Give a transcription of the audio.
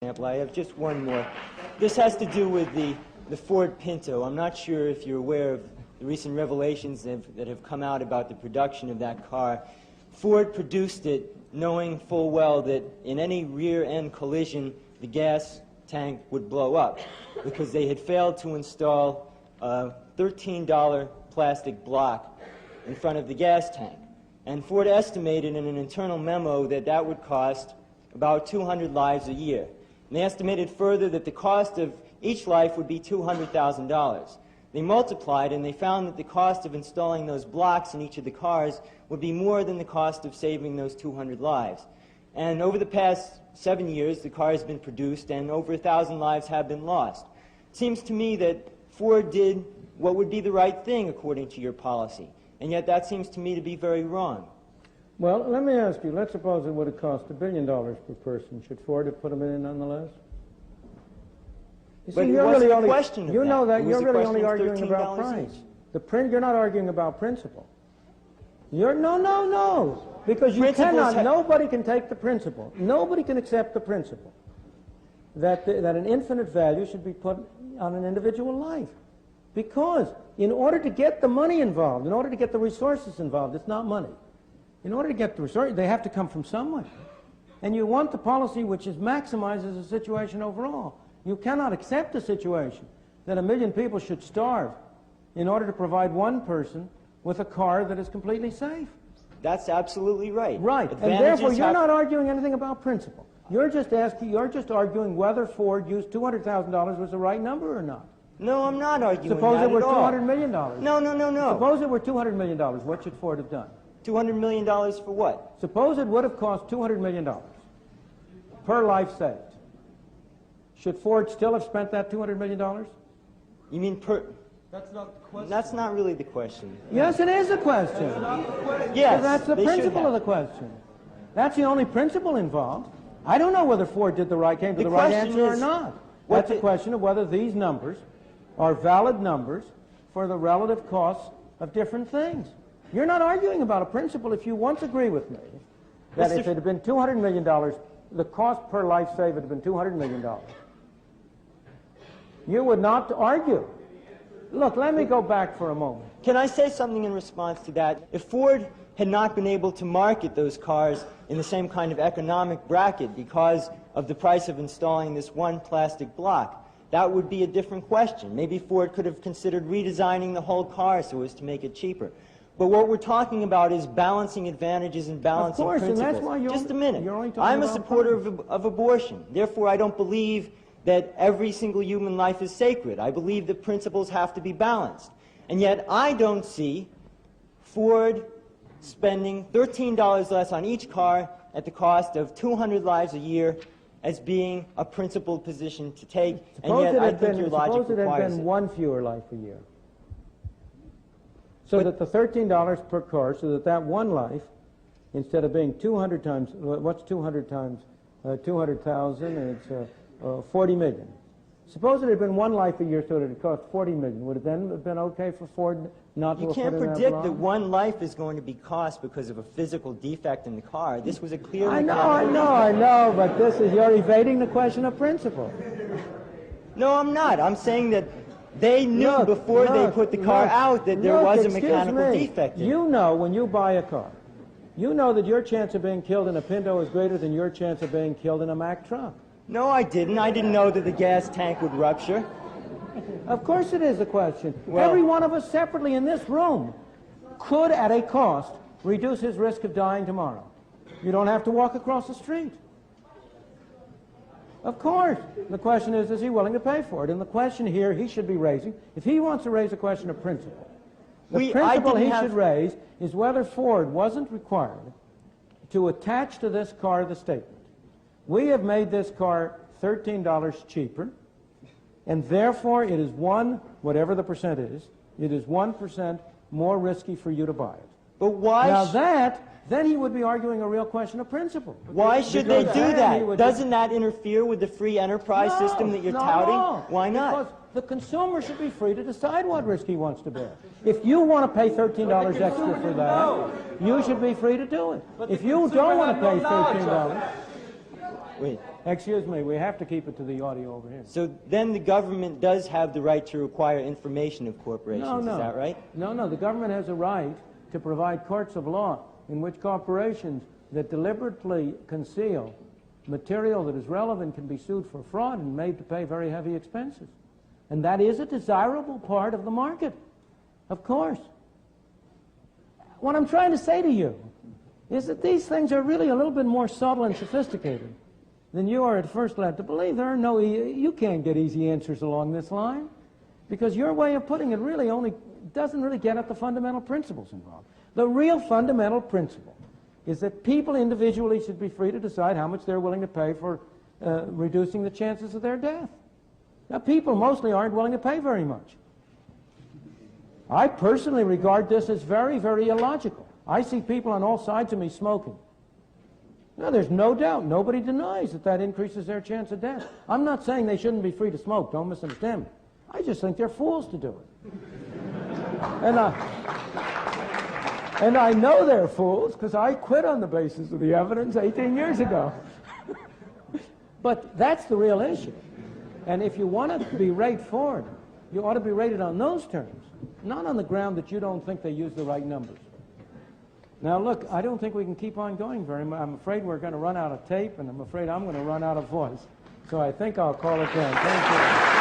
example. I have just one more. This has to do with the Ford Pinto. I'm not sure if you're aware of the recent revelations that have come out about the production of that car. Ford produced it knowing full well that in any rear-end collision, the gas tank would blow up because they had failed to install a $13 plastic block in front of the gas tank. And Ford estimated in an internal memo that that would cost about 200 lives a year. And they estimated further that the cost of each life would be $200,000. They multiplied and they found that the cost of installing those blocks in each of the cars would be more than the cost of saving those 200 lives. And over the past 7 years, the car has been produced and over 1,000 lives have been lost. It seems to me that Ford did what would be the right thing according to your policy. And yet that seems to me to be very wrong. Well, let me ask you, let's suppose it would have cost $1 billion per person. Should Ford have put them in nonetheless? You But see, it you're wasn't really a only, question of you know that. that It was you're a really question only of arguing about $13 price. each. You're not arguing about principle. No. Because you Principles cannot, nobody can take the principle. Nobody can accept the principle that an infinite value should be put on an individual life. Because in order to get the money involved, in order to get the resources involved, it's not money. In order to get the resources, they have to come from somewhere. And you want the policy which maximizes the situation overall. You cannot accept a situation that 1 million people should starve in order to provide one person with a car that is completely safe. That's absolutely right. Right. And therefore, you're not arguing anything about principle. You're just arguing whether Ford used $200,000 was the right number or not. No, I'm not arguing Suppose that it were at all. $200 million. No. Suppose it were $200 million. What should Ford have done? $200 million for what? Suppose it would have cost $200 million per life saved. Should Ford still have spent that $200 million? You mean per... That's not the question. That's not really the question. Yes, it is a question. That's not the question. Yes, that's the principle of the question. That's the only principle involved. I don't know whether Ford came to the right answer or not. That's a question of whether these numbers are valid numbers for the relative costs of different things. You're not arguing about a principle if you once agree with me that if it had been $200 million, the cost per life saved had been $200 million. You would not argue. Look, let me go back for a moment. Can I say something in response to that? If Ford had not been able to market those cars in the same kind of economic bracket because of the price of installing this one plastic block, that would be a different question. Maybe Ford could have considered redesigning the whole car so as to make it cheaper. But what we're talking about is balancing advantages and balancing principles. And that's why Just a minute. You're only talking I'm a about supporter of abortion. Therefore, I don't believe that every single human life is sacred. I believe that principles have to be balanced. And yet, I don't see Ford spending $13 less on each car at the cost of 200 lives a year as being a principled position to take, and yet I think your logic requires it. Suppose it had been one fewer life a year. So that the $13 per car, so that that one life, instead of being 200 times, what's 200 times 200,000, it's 40 million. Suppose it had been one life a year, so that it cost 40 million. Would it then have been okay for Ford not to have put in that block? You can't predict that one life is going to be cost because of a physical defect in the car. This was a clear... I know, but you're evading the question of principle. No, I'm not. I'm saying that they knew before they put the car out that there was a mechanical defect in it. You know when you buy a car, you know that your chance of being killed in a Pinto is greater than your chance of being killed in a Mack truck. No, I didn't. I didn't know that the gas tank would rupture. Of course it is a question. Well, every one of us separately in this room could, at a cost, reduce his risk of dying tomorrow. You don't have to walk across the street. Of course. The question is he willing to pay for it? And the question here he should be raising, if he wants to raise a question of principle, the principle he should raise is whether Ford wasn't required to attach to this car the statement, we have made this car $13 cheaper, and therefore it is whatever the percent is, it is 1% more risky for you to buy it. But why? Now then he would be arguing a real question of principle. Why should they do that? Doesn't that interfere with the free enterprise system that you're touting? No. Why not? Because the consumer should be free to decide what risk he wants to bear. If you want to pay $13 extra for that, you should be free to do it. If you don't want to pay $13... Wait. Excuse me, we have to keep it to the audio over here. So then the government does have the right to require information of corporations, No, no. is that right? No, the government has a right to provide courts of law in which corporations that deliberately conceal material that is relevant can be sued for fraud and made to pay very heavy expenses. And that is a desirable part of the market, of course. What I'm trying to say to you is that these things are really a little bit more subtle and sophisticated than you are at first led to believe. There are no, you can't get easy answers along this line, because your way of putting it really only doesn't really get at the fundamental principles involved. The real fundamental principle is that people individually should be free to decide how much they're willing to pay for reducing the chances of their death. Now, people mostly aren't willing to pay very much. I personally regard this as very, very illogical. I see people on all sides of me smoking. Now, there's no doubt, nobody denies that that increases their chance of death. I'm not saying they shouldn't be free to smoke, don't misunderstand me. I just think they're fools to do it. And I know they're fools because I quit on the basis of the evidence 18 years ago. But that's the real issue. And if you want to be rated for it, you ought to be rated on those terms, not on the ground that you don't think they use the right numbers. Now, look, I don't think we can keep on going very much. I'm afraid we're going to run out of tape, and I'm afraid I'm going to run out of voice. So I think I'll call it then. Thank you.